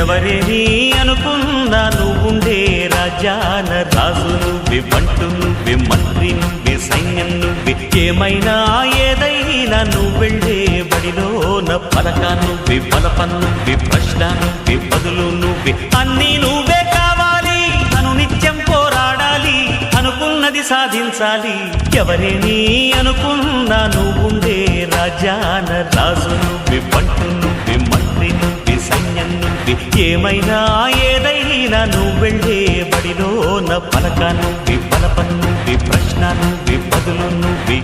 ఎవరేని అనుకున్నా నువ్వుండే రాజ్యాన రాజు నువ్వే, బంటు నువ్వే, మంత్రి నువ్వే, సైన్యం నువ్వే, ఏమైనా ఏదైనా నువ్వెళ్ళే బడిలోన పలక నువ్వే, బలపం నువ్వే, ప్రశ్న నువ్వే, బదులు నువ్వే, అన్నీ నువ్వే కావాలి. అనునిత్యం పోరాడాలి, అనుకున్నది సాధించాలి. ఎవరేని అనుకున్నా నువ్వుండే రాజ్యాన రాజు నువ్వే, బంటు నువ్వే, మంత్రి నువ్వే, సైన్యం నువ్వే, ఏమైనా ఏదైనా నువ్వెళ్ళే బడిలోన పలక నువ్వే, బలపం నువ్వే, ప్రశ్న నువ్వే, బదులు నువ్వే.